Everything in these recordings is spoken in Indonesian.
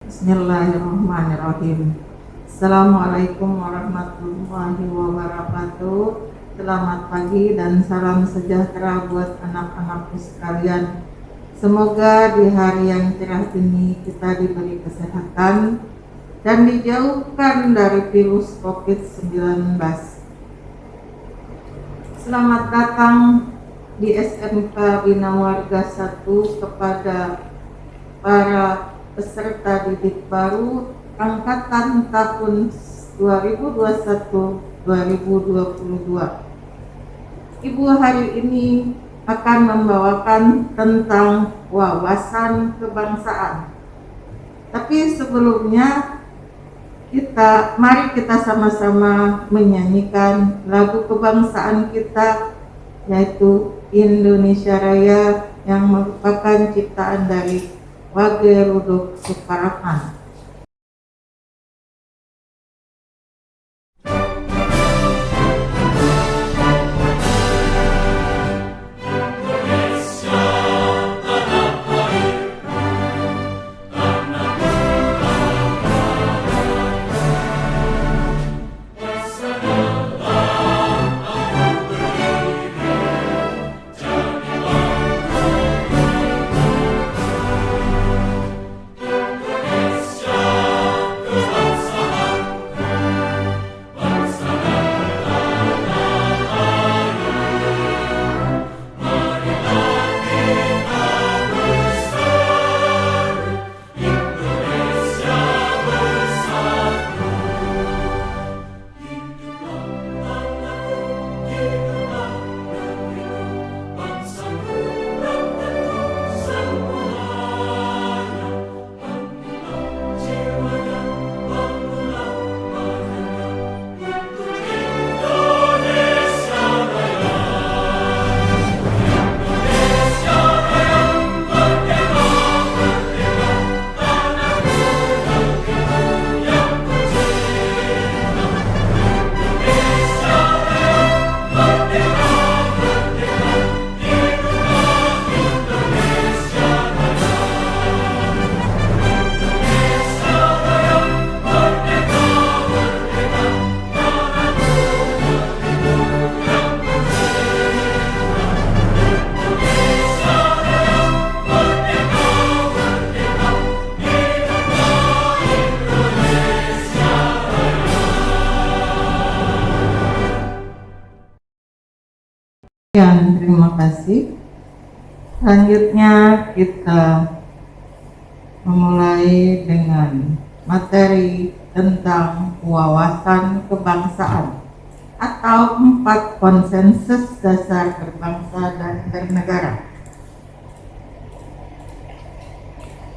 Bismillahirrahmanirrahim. Assalamualaikum warahmatullahi wabarakatuh. Selamat pagi dan salam sejahtera buat anak-anakku sekalian. Semoga di hari yang cerah ini kita diberi kesehatan dan dijauhkan dari virus COVID-19. Selamat datang di SMK Bina Warga 1 kepada para peserta didik baru angkatan tahun 2021-2022. Ibu hari ini akan membawakan tentang wawasan kebangsaan. Tapi sebelumnya mari kita sama-sama menyanyikan lagu kebangsaan kita, yaitu Indonesia Raya, yang merupakan ciptaan dari Wage Rudolf Supratman. Terima kasih. Selanjutnya kita memulai dengan materi tentang wawasan kebangsaan atau 4 konsensus dasar berbangsa dan bernegara.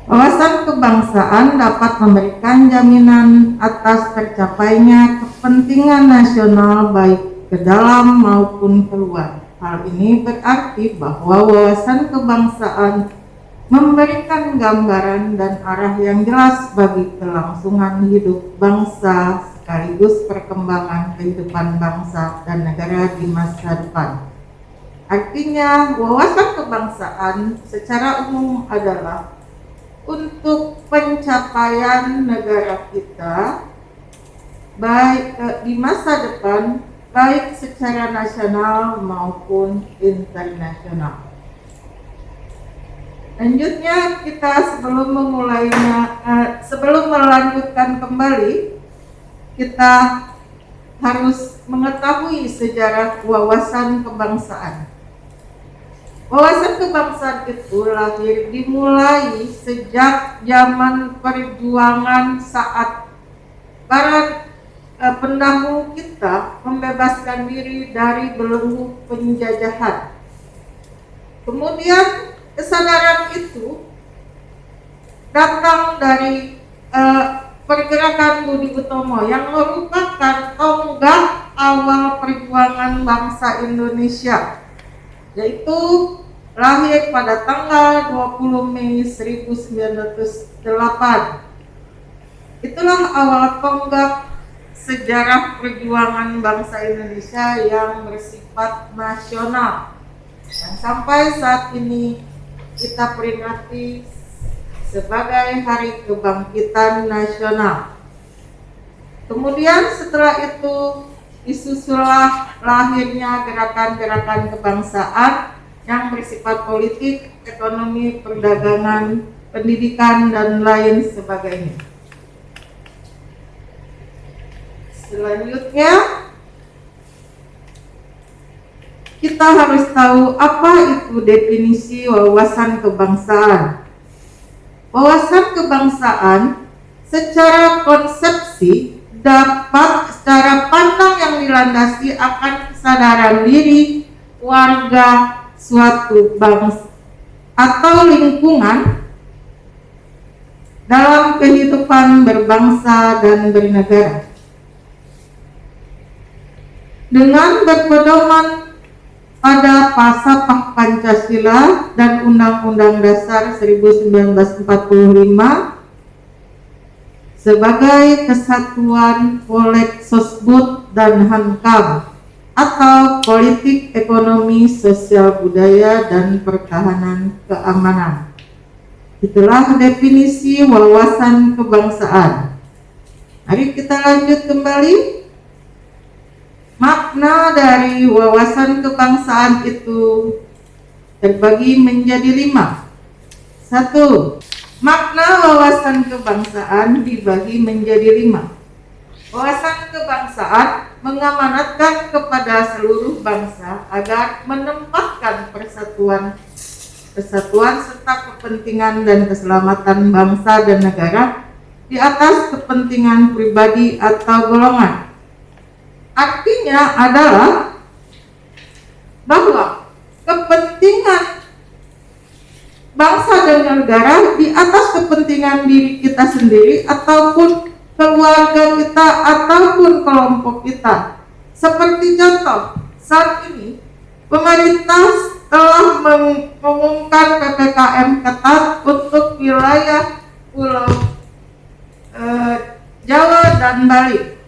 Wawasan kebangsaan dapat memberikan jaminan atas tercapainya kepentingan nasional baik ke dalam maupun keluar. Hal ini berarti bahwa wawasan kebangsaan memberikan gambaran dan arah yang jelas bagi kelangsungan hidup bangsa sekaligus perkembangan kehidupan bangsa dan negara di masa depan. Artinya, wawasan kebangsaan secara umum adalah untuk pencapaian negara kita baik di masa depan, baik secara nasional maupun internasional. Selanjutnya kita sebelum melanjutkan kembali, kita harus mengetahui sejarah wawasan kebangsaan. Wawasan kebangsaan itu dimulai sejak zaman perjuangan saat para pendahulu kita membebaskan diri dari belenggu penjajahan. Kemudian kesadaran itu datang dari pergerakan Budi Utomo yang merupakan tonggak awal perjuangan bangsa Indonesia, yaitu lahir pada tanggal 20 Mei 1908. Itulah awal tonggak sejarah perjuangan bangsa Indonesia yang bersifat nasional. Dan sampai saat ini kita peringati sebagai Hari Kebangkitan Nasional. Kemudian setelah itu disusullah lahirnya gerakan-gerakan kebangsaan yang bersifat politik, ekonomi, perdagangan, pendidikan, dan lain sebagainya. Selanjutnya, kita harus tahu apa itu definisi wawasan kebangsaan. Wawasan kebangsaan secara konsepsi dapat secara pandang yang dilandasi akan kesadaran diri warga suatu bangsa atau lingkungan dalam kehidupan berbangsa dan bernegara. Dengan berpedoman pada Pasapah Pancasila dan Undang-Undang Dasar 1945 sebagai Kesatuan Polek-Sosbud dan Hankam atau Politik, Ekonomi, Sosial, Budaya, dan Pertahanan Keamanan. Itulah definisi wawasan kebangsaan. Mari kita lanjut kembali. Makna dari wawasan kebangsaan itu terbagi menjadi 5. 1. Makna wawasan kebangsaan dibagi menjadi 5. Wawasan kebangsaan mengamanatkan kepada seluruh bangsa agar menempatkan persatuan serta kepentingan dan keselamatan bangsa dan negara di atas kepentingan pribadi atau golongan. Artinya adalah bahwa kepentingan bangsa dan negara di atas kepentingan diri kita sendiri ataupun keluarga kita ataupun kelompok kita. Seperti contoh, saat ini pemerintah telah mengumumkan PPKM ketat untuk wilayah Pulau Jawa dan Bali.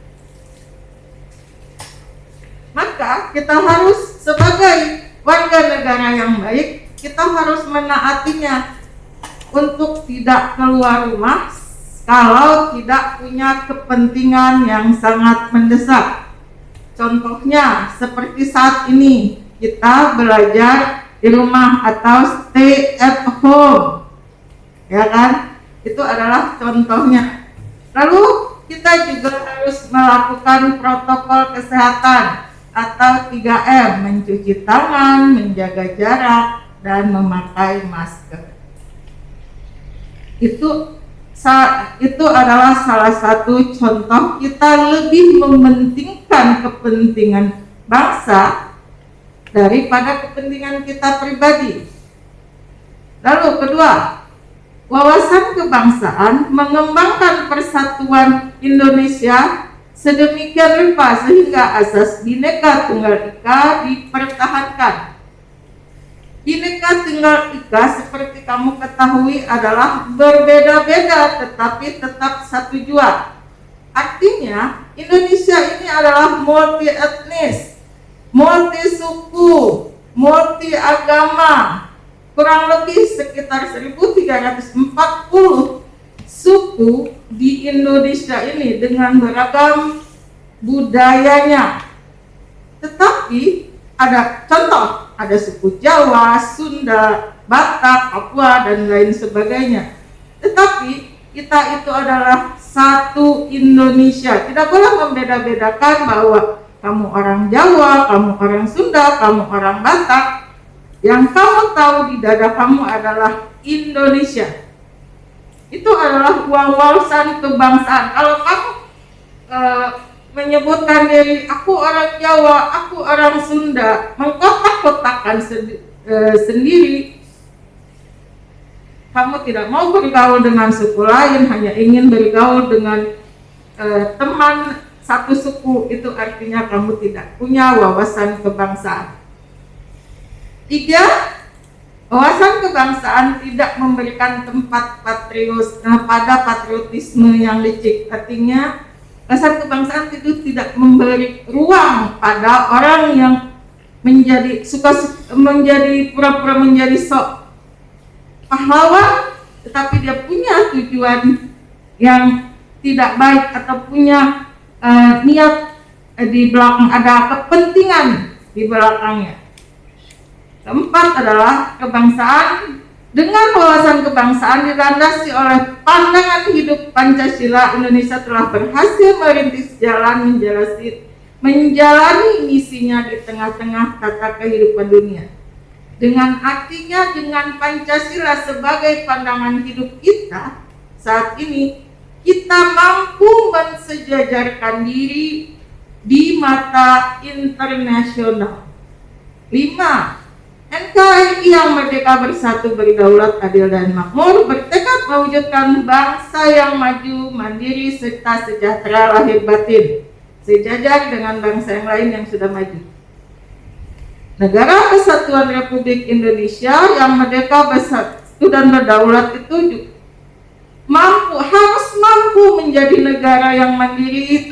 Maka kita harus sebagai warga negara yang baik, kita harus menaatinya untuk tidak keluar rumah kalau tidak punya kepentingan yang sangat mendesak. Contohnya seperti saat ini kita belajar di rumah atau stay at home, ya kan? Itu adalah contohnya. Lalu kita juga harus melakukan protokol kesehatan atau 3M, mencuci tangan, menjaga jarak, dan memakai masker. Itu adalah salah satu contoh kita lebih mementingkan kepentingan bangsa daripada kepentingan kita pribadi. Lalu kedua, wawasan kebangsaan mengembangkan persatuan Indonesia sedemikian rupa sehingga asas Bhinneka Tunggal Ika dipertahankan. Bhinneka Tunggal Ika seperti kamu ketahui adalah berbeda-beda tetapi tetap satu jua. Artinya Indonesia ini adalah multi etnis, multi suku, multi agama. Kurang lebih sekitar 1340 suku di Indonesia ini dengan beragam budayanya. Tetapi ada contoh, ada suku Jawa, Sunda, Batak, Papua, dan lain sebagainya. Tetapi kita itu adalah satu Indonesia. Tidak boleh membeda-bedakan bahwa kamu orang Jawa, kamu orang Sunda, kamu orang Batak. Yang kamu tahu di dada kamu adalah Indonesia. Itu adalah wawasan kebangsaan. Kalau kamu menyebutkan diri, aku orang Jawa, aku orang Sunda, mengkotak-kotakkan sendiri, kamu tidak mau bergaul dengan suku lain, hanya ingin bergaul dengan teman satu suku, itu artinya kamu tidak punya wawasan kebangsaan. 3. Wawasan kebangsaan tidak memberikan tempat pada patriotisme yang licik. Artinya wawasan kebangsaan itu tidak memberi ruang pada orang yang menjadi pura-pura menjadi sok pahlawan tetapi dia punya tujuan yang tidak baik atau punya niat di belakang, ada kepentingan di belakangnya. Keempat adalah kebangsaan. Dengan wawasan kebangsaan dilandasi oleh pandangan hidup Pancasila, Indonesia telah berhasil merintis jalan menjalani misinya di tengah-tengah tata kehidupan dunia. Dengan artinya, dengan Pancasila sebagai pandangan hidup kita, saat ini kita mampu mensejajarkan diri di mata internasional. 5. NKRI yang merdeka, bersatu, berdaulat, adil dan makmur, bertekad mewujudkan bangsa yang maju, mandiri, serta sejahtera lahir batin, sejajar dengan bangsa yang lain yang sudah maju. Negara Kesatuan Republik Indonesia yang merdeka, bersatu dan berdaulat itu harus mampu menjadi negara yang mandiri,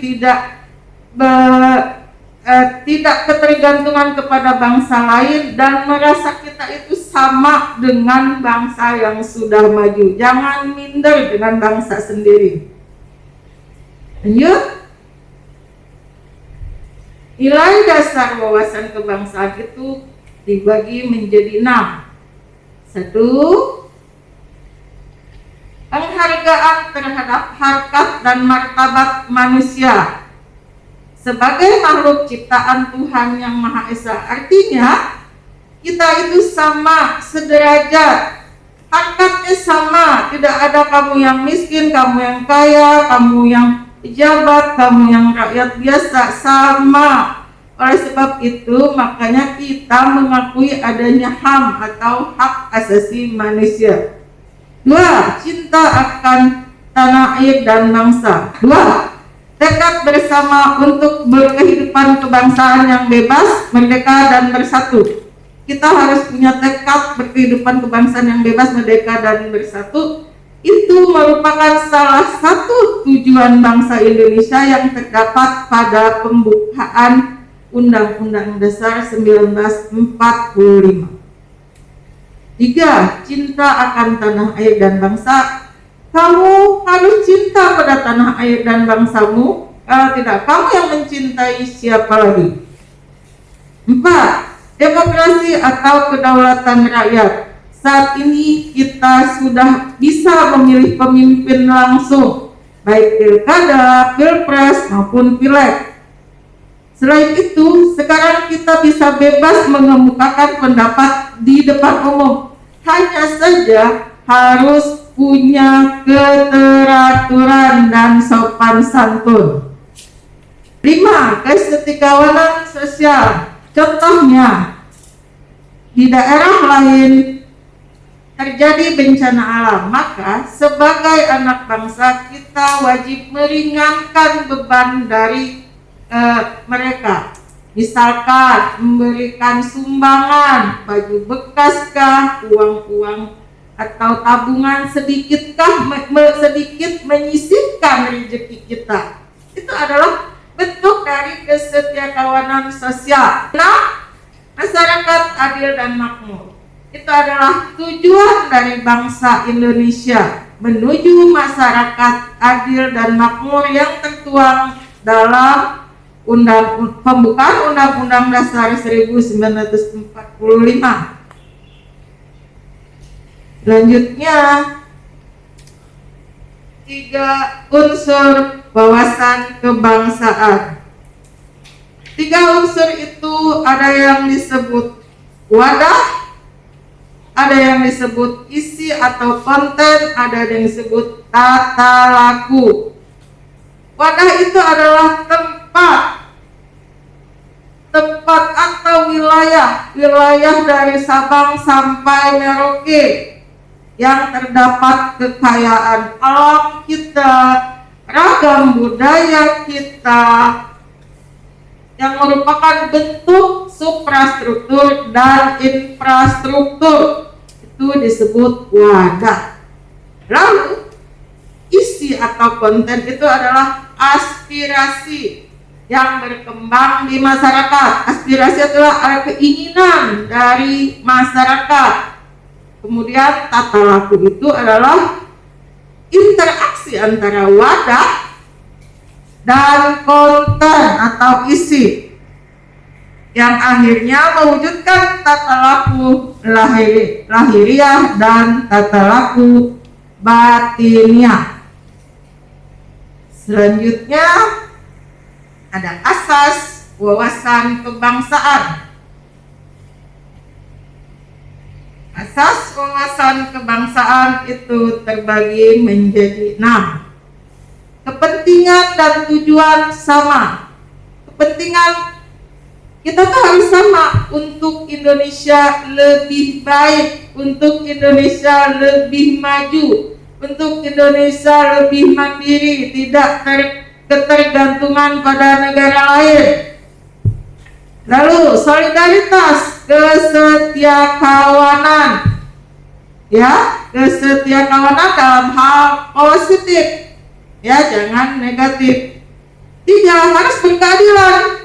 tidak ketergantungan kepada bangsa lain dan merasa kita itu sama dengan bangsa yang sudah maju. Jangan minder dengan bangsa sendiri. Lanjut. Nilai dasar wawasan kebangsaan itu dibagi menjadi 6. 1. Penghargaan terhadap harkat dan martabat manusia sebagai makhluk ciptaan Tuhan Yang Maha Esa. Artinya kita itu sama, sederajat, harkatnya sama. Tidak ada kamu yang miskin, kamu yang kaya, kamu yang pejabat, kamu yang rakyat biasa, sama. Oleh sebab itu makanya kita mengakui adanya HAM atau hak asasi manusia. 2. Cinta akan tanah air dan bangsa. 2. Tekad bersama untuk berkehidupan kebangsaan yang bebas, merdeka, dan bersatu. Kita harus punya tekad berkehidupan kebangsaan yang bebas, merdeka, dan bersatu. Itu merupakan salah satu tujuan bangsa Indonesia yang terdapat pada pembukaan Undang-Undang Dasar 1945. 3. Cinta akan tanah air dan bangsa. Kamu harus cinta pada tanah air dan bangsamu. Kalau tidak, kamu yang mencintai siapa lagi? 4. Demokrasi atau kedaulatan rakyat. Saat ini kita sudah bisa memilih pemimpin langsung, baik pilkada, pilpres, maupun pileg. Selain itu, sekarang kita bisa bebas mengemukakan pendapat di depan umum. Hanya saja harus punya keteraturan dan sopan santun. 5. Kesetikawanan sosial. Contohnya, di daerah lain terjadi bencana alam, maka sebagai anak bangsa kita wajib meringankan beban dari mereka. Misalkan memberikan sumbangan, baju bekaskah, uang-uang atau tabungan sedikitkah, sedikit menyisihkan rezeki kita. Itu adalah bentuk dari kesetiakawanan sosial. Nah, masyarakat adil dan makmur. Itu adalah tujuan dari bangsa Indonesia, menuju masyarakat adil dan makmur yang tertuang dalam pembukaan Undang-Undang Dasar 1945. Selanjutnya, 3 unsur wawasan kebangsaan. 3 unsur itu ada yang disebut wadah, ada yang disebut isi atau konten, ada yang disebut tata laku. Wadah itu adalah tempat atau wilayah dari Sabang sampai Merauke yang terdapat kekayaan alam kita, ragam budaya kita, yang merupakan bentuk suprastruktur dan infrastruktur. Itu disebut wadah. Lalu isi atau konten itu adalah aspirasi yang berkembang di masyarakat. Aspirasi adalah keinginan dari masyarakat. Kemudian tata laku itu adalah interaksi antara wadah dan konten atau isi yang akhirnya mewujudkan tata laku lahiriah dan tata laku batiniah. Selanjutnya ada asas wawasan kebangsaan. Asas wawasan kebangsaan itu terbagi menjadi 6. Kepentingan dan tujuan sama. Kepentingan kita tuh harus sama untuk Indonesia lebih baik, untuk Indonesia lebih maju, untuk Indonesia lebih mandiri, tidak ketergantungan pada negara lain. Lalu solidaritas, kesetiakawanan, ya, kesetiakawanan dalam hal positif, ya, jangan negatif. 3, harus berkeadilan,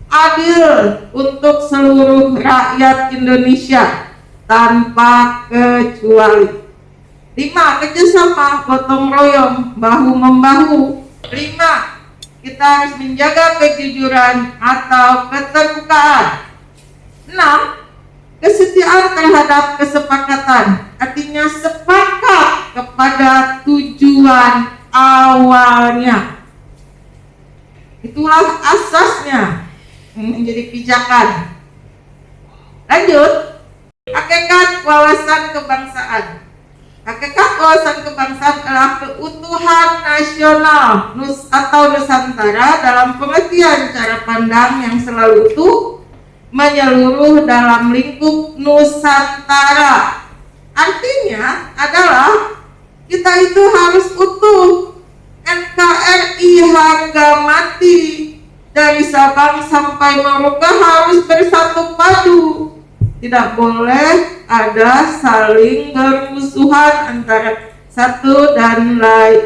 adil untuk seluruh rakyat Indonesia tanpa kecuali. 5, kerjasama, gotong royong, bahu membahu. 5, kita harus menjaga kejujuran atau keterbukaan. 6, kesetiaan terhadap kesepakatan, artinya sepakat kepada tujuan awalnya. Itulah asasnya menjadi pijakan. Lanjut, hakikat wawasan kebangsaan. Hakikat wawasan kebangsaan adalah keutuhan nasional atau Nusantara dalam pengertian cara pandang yang selalu utuh, menyeluruh dalam lingkup Nusantara. Artinya adalah kita itu harus utuh, NKRI harga mati, dari Sabang sampai Maroke harus bersatu padu. Tidak boleh ada saling bermusuhan antara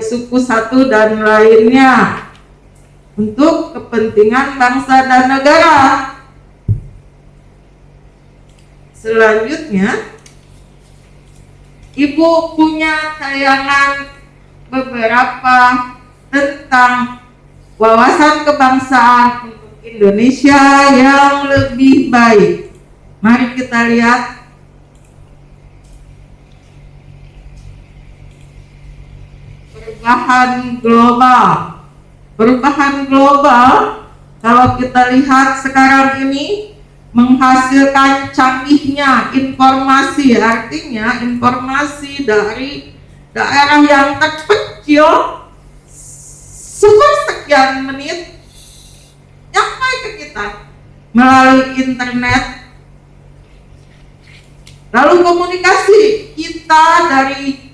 suku satu dan lainnya untuk kepentingan bangsa dan negara. Selanjutnya, Ibu punya tayangan beberapa tentang wawasan kebangsaan untuk Indonesia yang lebih baik. Mari kita lihat. Perubahan global. Perubahan global, kalau kita lihat sekarang ini, menghasilkan canggihnya informasi, artinya informasi dari daerah yang terpencil sekian menit sampai ke kita melalui internet. Lalu komunikasi, kita dari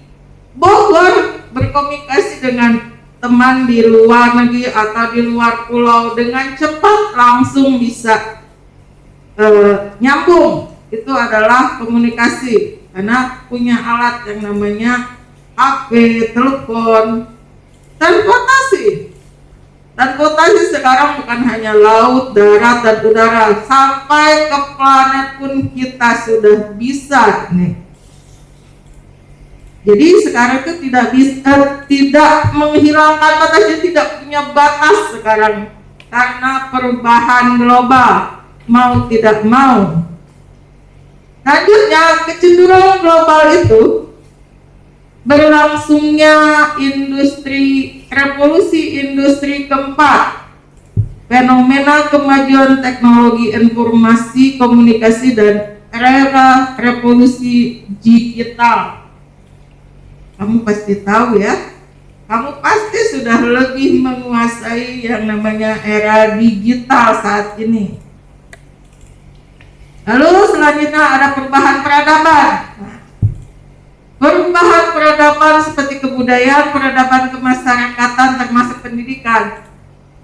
Bogor berkomunikasi dengan teman di luar negeri atau di luar pulau dengan cepat, langsung bisa nyambung. Itu adalah komunikasi karena punya alat yang namanya HP, telepon. Transportasi sekarang bukan hanya laut, darat, dan udara, sampai ke planet pun kita sudah bisa nih. Jadi sekarang itu tidak menghilangkan batasnya, tidak punya batas sekarang karena perubahan global, mau tidak mau. Lanjutnya, kecenderungan global itu berlangsungnya revolusi industri keempat, fenomena kemajuan teknologi informasi komunikasi dan era revolusi digital. Kamu pasti tahu ya, kamu pasti sudah lebih menguasai yang namanya era digital saat ini. Lalu selanjutnya ada perubahan peradaban. Perubahan peradaban seperti kebudayaan, peradaban kemasyarakatan termasuk pendidikan.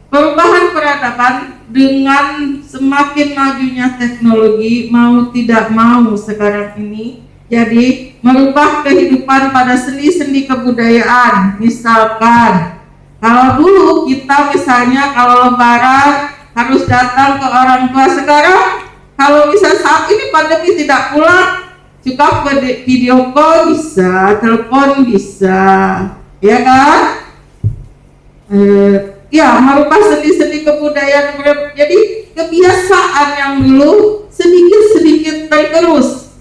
Perubahan peradaban dengan semakin majunya teknologi, mau tidak mau sekarang ini, jadi merubah kehidupan pada sendi-sendi kebudayaan. Misalkan, kalau dulu kita misalnya kalau lebaran harus datang ke orang tua, sekarang kalau misal saat ini pandemi tidak pulang, Suka video call bisa, telepon bisa, ya kan? Ya, merubah sendi-sendi kebudayaan. Jadi kebiasaan yang dulu sedikit-sedikit tergerus.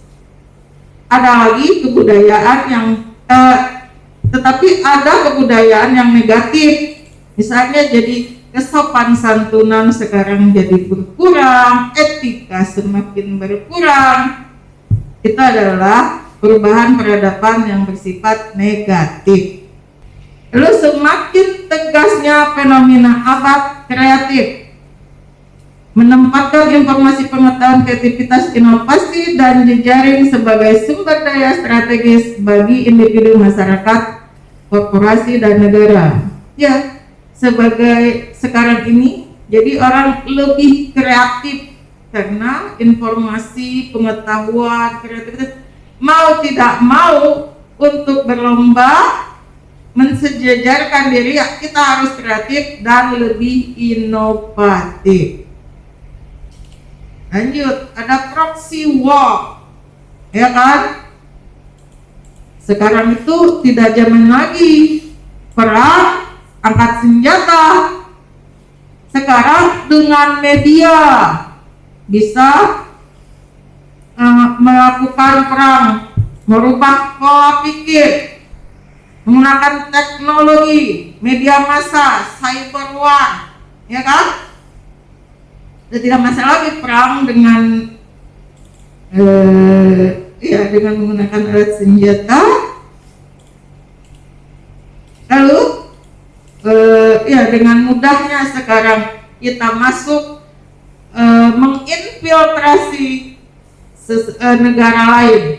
Ada lagi kebudayaan yang tetapi ada kebudayaan yang negatif. Misalnya jadi kesopan santunan sekarang jadi berkurang, etika semakin berkurang. Itu adalah perubahan peradaban yang bersifat negatif. Lalu semakin tegasnya fenomena abad kreatif, menempatkan informasi pengetahuan, kreativitas, inovasi, dan jejaring sebagai sumber daya strategis bagi individu, masyarakat, korporasi, dan negara. Ya, sebagai sekarang ini, jadi orang lebih kreatif karena informasi, pengetahuan, kreativitas, mau tidak mau untuk berlomba mensejajarkan diri, ya, kita harus kreatif dan lebih inovatif. Lanjut, ada proxy war, ya kan? Sekarang itu tidak zaman lagi perang angkat senjata. Sekarang dengan media bisa melakukan perang, merubah pola pikir, menggunakan teknologi, media massa, cyber war, ya kan? Dan tidak masalah lagi perang dengan dengan menggunakan alat senjata. Lalu dengan mudahnya sekarang kita masuk menginfiltrasi negara lain.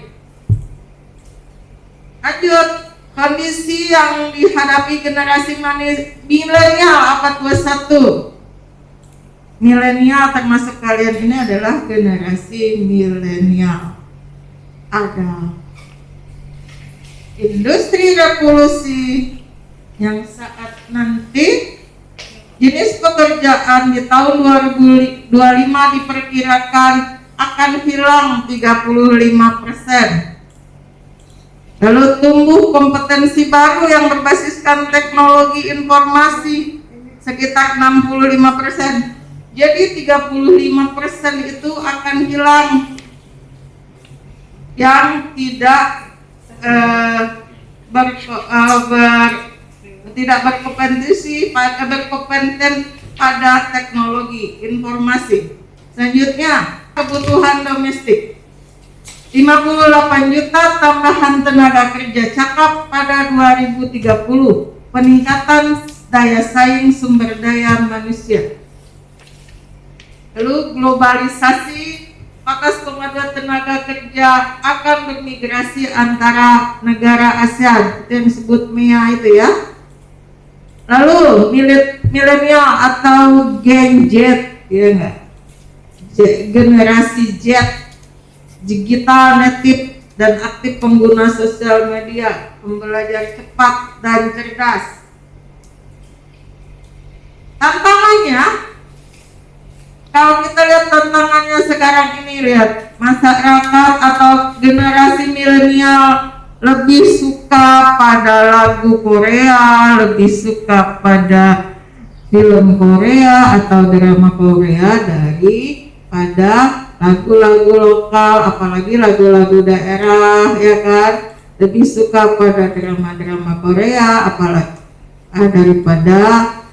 Lanjut, kondisi yang dihadapi generasi milenial abad 21. Milenial termasuk kalian ini adalah generasi milenial. Ada industri revolusi yang saat nanti jenis pekerjaan di tahun 2025 diperkirakan akan hilang 35%. Lalu tumbuh kompetensi baru yang berbasiskan teknologi informasi sekitar 65%. Jadi 35% itu akan hilang yang tidak berkompeten pada teknologi informasi. Selanjutnya, kebutuhan domestik. 58 juta tambahan tenaga kerja cakap pada 2030. Peningkatan daya saing sumber daya manusia. Lalu globalisasi, 14,2 tenaga kerja akan bermigrasi antara negara ASEAN, itu yang disebut MEA itu ya. Lalu milenial atau Gen Z, ya enggak? Generasi Z, digital native dan aktif pengguna sosial media, pembelajar cepat dan cerdas. Tantangannya, kalau kita lihat tantangannya sekarang ini, lihat masyarakat atau generasi milenial lebih suka pada lagu Korea, lebih suka pada film Korea atau drama Korea daripada lagu-lagu lokal, apalagi lagu-lagu daerah, ya kan? Lebih suka pada drama-drama Korea apalagi daripada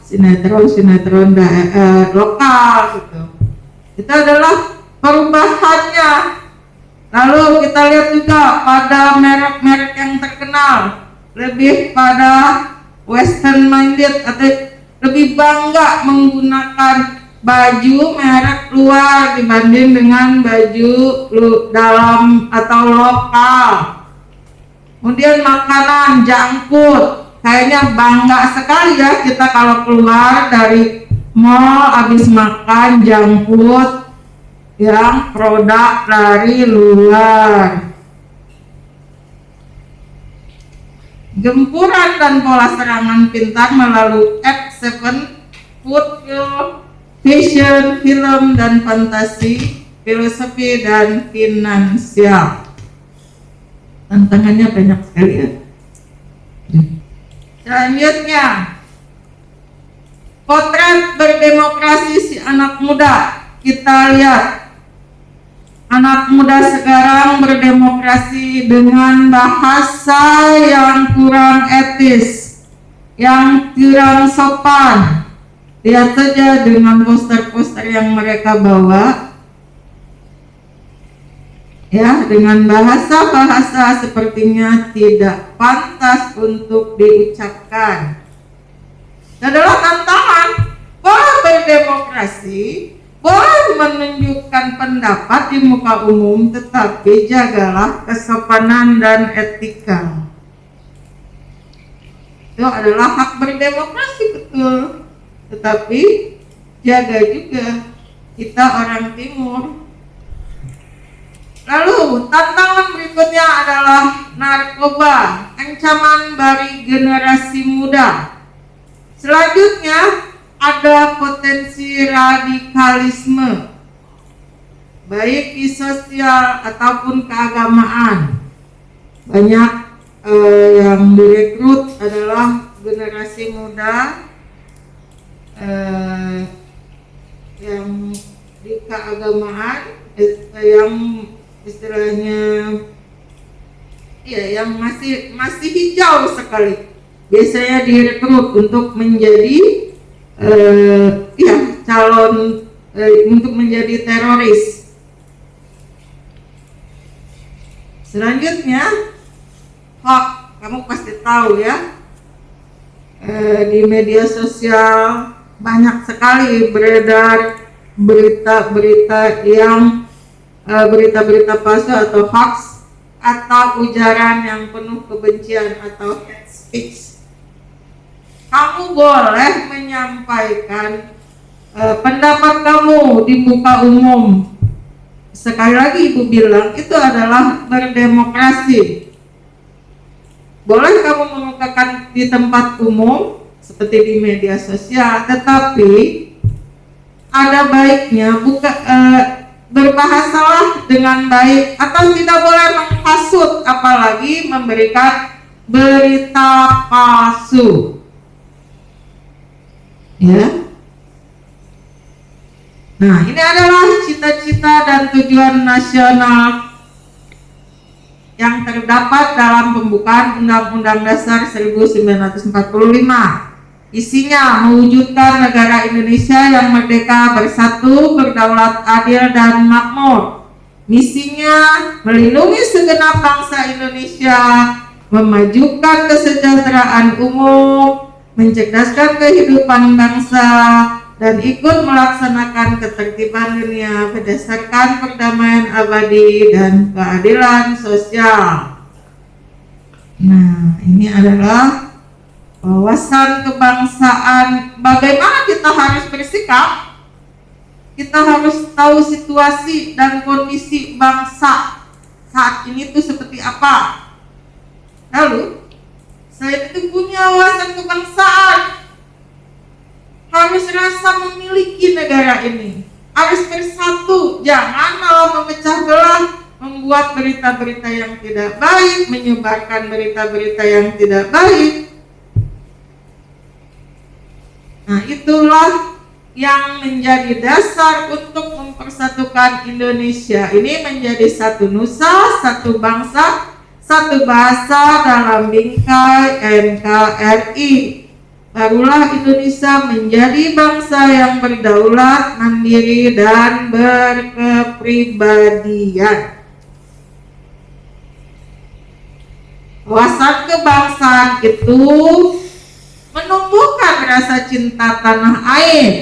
sinetron lokal gitu. Itu adalah perubahannya. Lalu kita lihat juga pada merek-merek yang terkenal lebih pada western minded atau lebih bangga menggunakan baju merek luar dibanding dengan baju dalam atau lokal. Kemudian makanan junk food, kayaknya bangga sekali ya kita kalau keluar dari mall habis makan junk food yang produk dari luar. Gempuran dan pola serangan pintar melalui F7, food, fashion, film dan fantasi, filosofi dan finansial. Tantangannya banyak sekali ya. Selanjutnya, potret berdemokrasi si anak muda. Kita lihat anak muda sekarang berdemokrasi dengan bahasa yang kurang etis, yang kurang sopan. Lihat saja dengan poster-poster yang mereka bawa, ya, dengan bahasa-bahasa sepertinya tidak pantas untuk diucapkan. Adalah tantangan. Boleh berdemokrasi, boleh menunjukkan pendapat di muka umum, tetapi jagalah kesopanan dan etika. Itu adalah hak berdemokrasi, betul. Tetapi jaga juga, kita orang timur. Lalu tantangan berikutnya adalah narkoba, ancaman bagi generasi muda. Selanjutnya ada potensi radikalisme, baik di sosial ataupun keagamaan. Banyak yang direkrut adalah generasi muda yang di keagamaan, yang istilahnya ya, yang masih hijau sekali. Biasanya direkrut untuk menjadi calon untuk menjadi teroris. Selanjutnya, hoax. Kamu pasti tahu ya, di media sosial banyak sekali beredar berita-berita yang berita-berita palsu atau hoax, atau ujaran yang penuh kebencian atau hate speech. Kamu boleh menyampaikan pendapat kamu di muka umum. Sekali lagi Ibu bilang, itu adalah berdemokrasi. Boleh kamu mengungkapkan di tempat umum seperti di media sosial, tetapi ada baiknya berbahasalah dengan baik, atau tidak boleh menghasut, apalagi memberikan berita palsu. Ya. Nah, ini adalah cita-cita dan tujuan nasional yang terdapat dalam pembukaan Undang-Undang Dasar 1945. Isinya mewujudkan negara Indonesia yang merdeka, bersatu, berdaulat, adil, dan makmur. Misinya melindungi segenap bangsa Indonesia, memajukan kesejahteraan umum, mencerdaskan kehidupan bangsa, dan ikut melaksanakan ketertiban dunia berdasarkan perdamaian abadi dan keadilan sosial. Nah, ini adalah wawasan kebangsaan. Bagaimana kita harus bersikap? Kita harus tahu situasi dan kondisi bangsa saat ini itu seperti apa. Lalu, saya itu punya wawasan kebangsaan, harus rasa memiliki negara ini, harus bersatu, jangan malah memecah belah, membuat berita-berita yang tidak baik, menyebarkan berita-berita yang tidak baik. Nah, itulah yang menjadi dasar untuk mempersatukan Indonesia ini menjadi satu nusa, satu bangsa, satu bahasa dalam bingkai NKRI. Barulah Indonesia menjadi bangsa yang berdaulat, mandiri, dan berkepribadian. Wawasan kebangsaan itu menumbuhkan rasa cinta tanah air.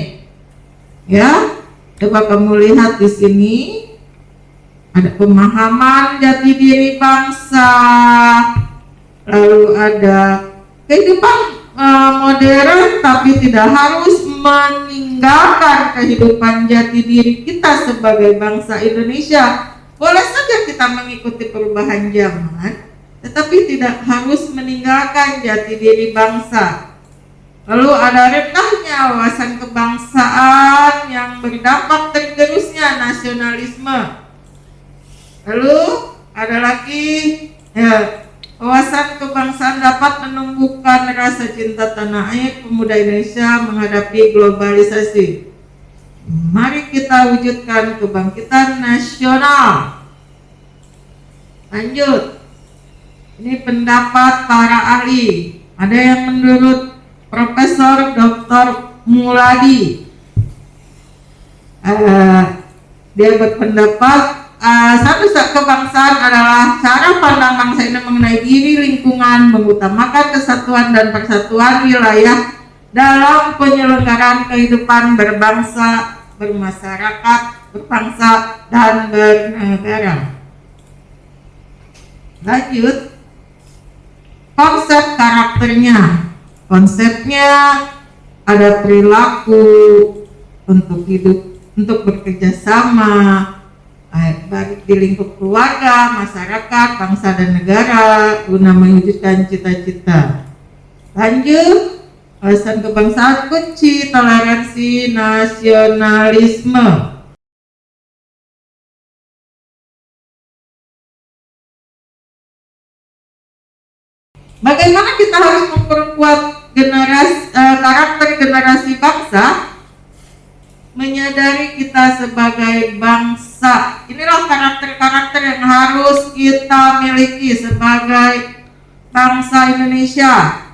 Ya, coba kamu lihat di sini ada pemahaman jati diri bangsa, lalu ada kehidupan modern, tapi tidak harus meninggalkan kehidupan jati diri kita sebagai bangsa Indonesia. Boleh saja kita mengikuti perubahan zaman, tetapi tidak harus meninggalkan jati diri bangsa. Lalu ada rendahnya wawasan kebangsaan yang berdampak tergerusnya nasionalisme. Lalu ada lagi Ya, wawasan kebangsaan dapat menumbuhkan rasa cinta tanah air pemuda Indonesia menghadapi globalisasi. Mari kita wujudkan kebangkitan nasional. Lanjut. Ini pendapat para ahli. Ada yang menurut Profesor Dr. Muladi. Dia berpendapat satu kebangsaan adalah cara pandang bangsa ini mengenai diri, lingkungan, mengutamakan kesatuan dan persatuan wilayah dalam penyelenggaraan kehidupan berbangsa, bermasyarakat, berbangsa, dan bernegara. Lanjut, konsep karakternya. Konsepnya ada perilaku untuk hidup, untuk bekerja sama, baik di lingkup keluarga, masyarakat, bangsa, dan negara guna mewujudkan cita-cita. Lanjut, wawasan kebangsaan kunci toleransi nasionalisme. Bagaimana kita harus memperkuat karakter generasi bangsa? Menyadari kita sebagai bangsa. Inilah karakter-karakter yang harus kita miliki sebagai bangsa Indonesia.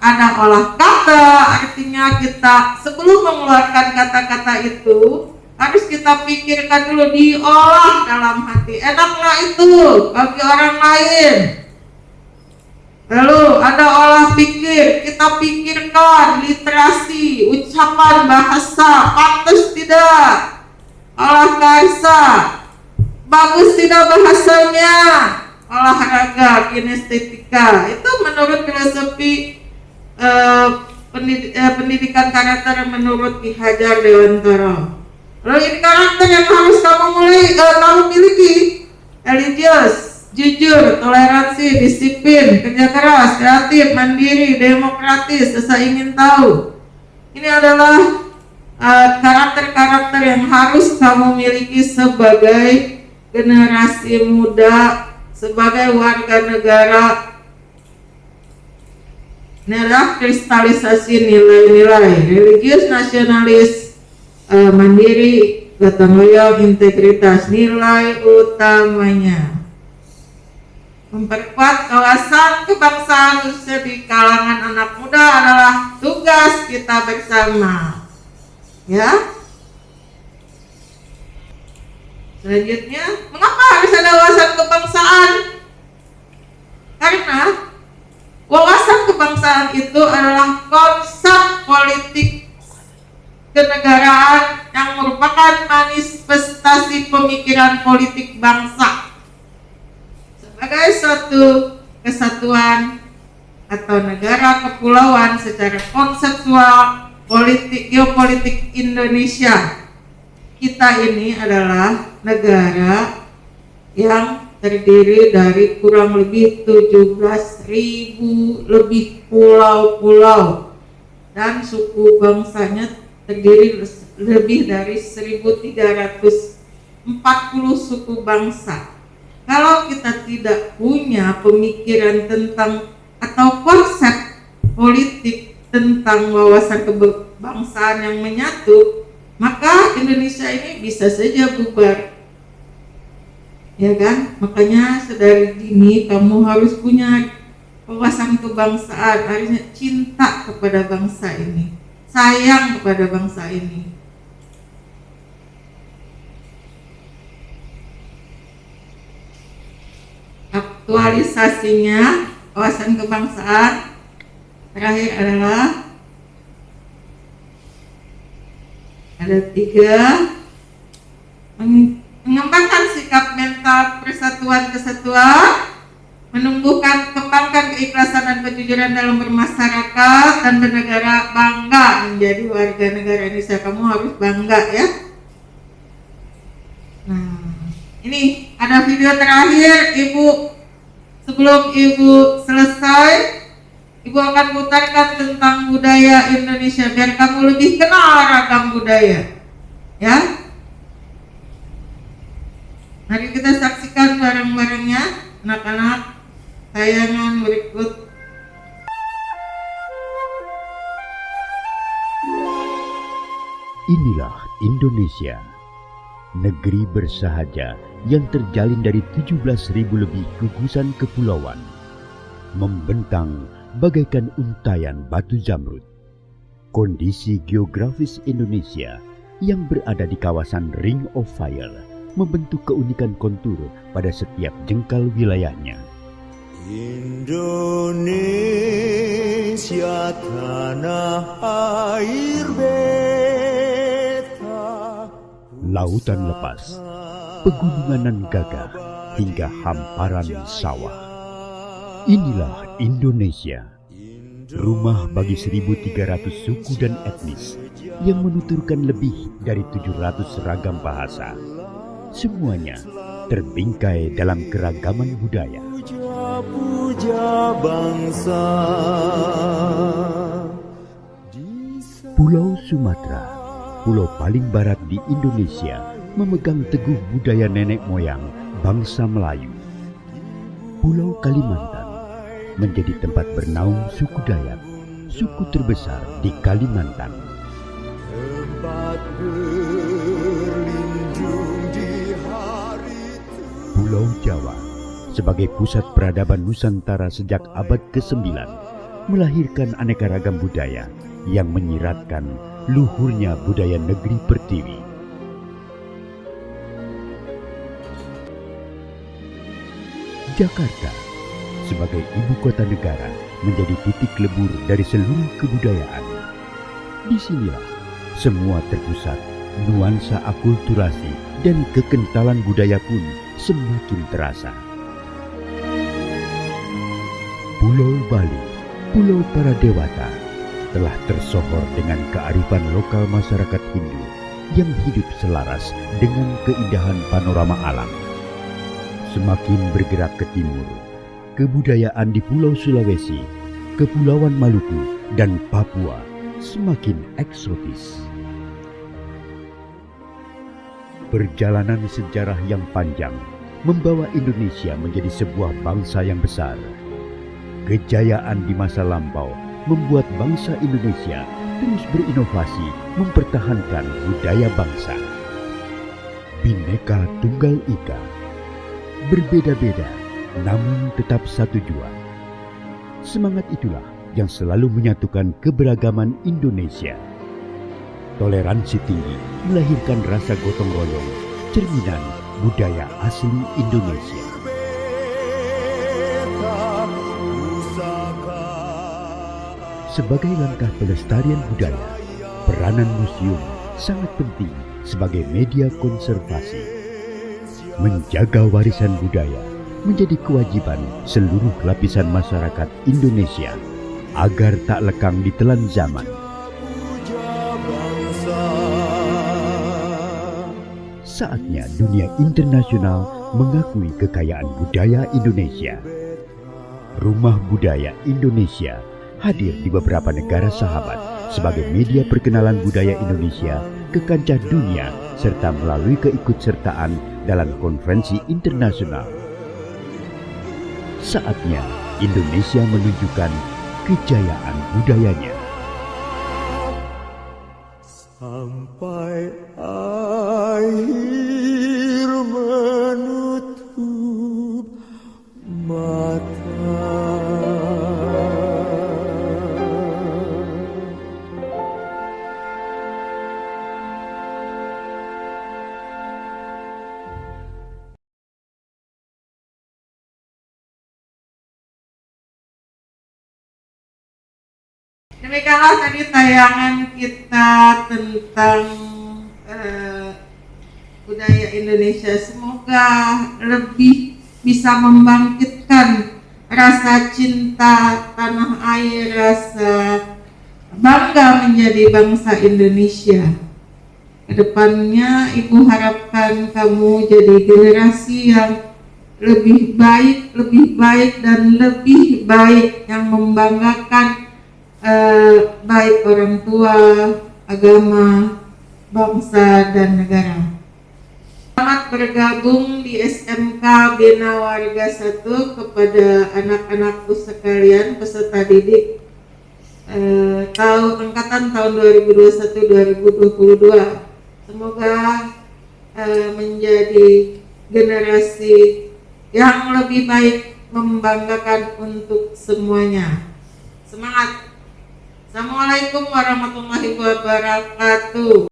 Ada olah kata, artinya kita sebelum mengeluarkan kata-kata itu harus kita pikirkan dulu, diolah dalam hati. Enaklah itu bagi orang lain. Lalu ada olah pikir, kita pikirkan literasi, ucapan bahasa, pantas tidak, olah karsa, bagus tidak bahasanya, olahraga, kinestetika. Itu menurut filosofi pendidikan karakter menurut Ki Hajar Dewantara. Lalu ini karakter yang harus kamu miliki: religius, jujur, toleransi, disiplin, kerja keras, kreatif, mandiri, demokratis, rasa ingin tahu. Ini adalah karakter-karakter yang harus kamu miliki sebagai generasi muda, sebagai warga negara. Ini adalah kristalisasi nilai-nilai religius, nasionalis, mandiri, gotong royong, integritas, nilai utamanya. Memperkuat kawasan kebangsaan khususnya di kalangan anak muda adalah tugas kita bersama. Ya. Selanjutnya, mengapa harus ada wawasan kebangsaan? Karena wawasan kebangsaan itu adalah konsep politik kenegaraan yang merupakan manifestasi pemikiran politik bangsa sebagai suatu kesatuan atau negara kepulauan secara konseptual geopolitik Indonesia. Kita ini adalah negara yang terdiri dari kurang lebih 17.000 lebih pulau-pulau dan suku bangsanya terdiri lebih dari 1.340 suku bangsa. Kalau kita tidak punya pemikiran tentang atau konsep politik tentang wawasan kebangsaan yang menyatu, maka Indonesia ini bisa saja bubar. Ya kan? Makanya sedari dini kamu harus punya wawasan kebangsaan, harusnya cinta kepada bangsa ini, sayang kepada bangsa ini. Aktualisasinya wawasan kebangsaan terakhir adalah ada 3: mengembangkan sikap mental persatuan kesatuan, kembangkan keikhlasan dan kejujuran dalam bermasyarakat dan bernegara, bangga menjadi warga negara Indonesia. Kamu harus bangga ya. Nah, ini ada video terakhir Ibu. Sebelum Ibu selesai, Ibu akan putarkan tentang budaya Indonesia biar kamu lebih kenal ragam budaya. Ya. Mari kita saksikan bareng-barengnya, anak-anak. tayangan berikut. Inilah Indonesia, negeri bersahaja yang terjalin dari 17.000 lebih gugusan kepulauan, membentang bagaikan untayan batu zamrud. Kondisi geografis Indonesia yang berada di kawasan Ring of Fire membentuk keunikan kontur pada setiap jengkal wilayahnya. Indonesia tanah air beta, Lautan lepas, pegunungan nan gagah, hingga hamparan sawah. Inilah Indonesia, rumah bagi 1.300 suku dan etnis yang menuturkan lebih dari 700 ragam bahasa. Semuanya terbingkai dalam keragaman budaya. puja bangsa. Pulau Sumatera, pulau paling barat di Indonesia, memegang teguh budaya nenek moyang bangsa Melayu. Pulau Kalimantan menjadi tempat bernaung suku Dayak, suku terbesar di Kalimantan. Tempat berlindung di hari Pulau Jawa sebagai pusat peradaban Nusantara sejak abad ke-9 melahirkan aneka ragam budaya yang menyiratkan luhurnya budaya negeri Pertiwi. Jakarta sebagai ibu kota negara menjadi titik lebur dari seluruh kebudayaan. Disinilah semua terpusat, nuansa akulturasi dan kekentalan budaya pun semakin terasa. Pulau Bali, Pulau para Dewata, telah tersohor dengan kearifan lokal masyarakat Hindu yang hidup selaras dengan keindahan panorama alam. Semakin bergerak ke timur, kebudayaan di Pulau Sulawesi, Kepulauan Maluku, dan Papua semakin eksotis. Perjalanan sejarah yang panjang membawa Indonesia menjadi sebuah bangsa yang besar. Kejayaan di masa lampau membuat bangsa Indonesia terus berinovasi mempertahankan budaya bangsa. Bhinneka Tunggal Ika, berbeda-beda namun tetap satu jua. Semangat itulah yang selalu menyatukan keberagaman Indonesia. Toleransi tinggi melahirkan rasa gotong royong, cerminan budaya asli Indonesia. Sebagai langkah pelestarian budaya, peranan museum sangat penting sebagai media konservasi. Menjaga warisan budaya menjadi kewajiban seluruh lapisan masyarakat Indonesia agar tak lekang ditelan zaman. Saatnya dunia internasional mengakui kekayaan budaya Indonesia. Rumah Budaya Indonesia hadir di beberapa negara sahabat sebagai media perkenalan budaya Indonesia ke kancah dunia serta melalui keikutsertaan dalam konferensi internasional. Saatnya Indonesia menunjukkan kejayaan budayanya. Sampai akhir menutup mata. Demikianlah tadi tayangan kita tentang budaya Indonesia. Semoga lebih bisa membangkitkan rasa cinta tanah air, rasa bangga menjadi bangsa Indonesia. Kedepannya Ibu harapkan kamu jadi generasi yang lebih baik dan lebih baik, yang membanggakan baik orang tua, agama, bangsa, dan negara. Selamat bergabung di SMK Bina Warga 1 kepada anak-anakku sekalian peserta didik angkatan tahun 2021-2022. Semoga menjadi generasi yang lebih baik, membanggakan untuk semuanya. Semangat! Assalamualaikum warahmatullahi wabarakatuh.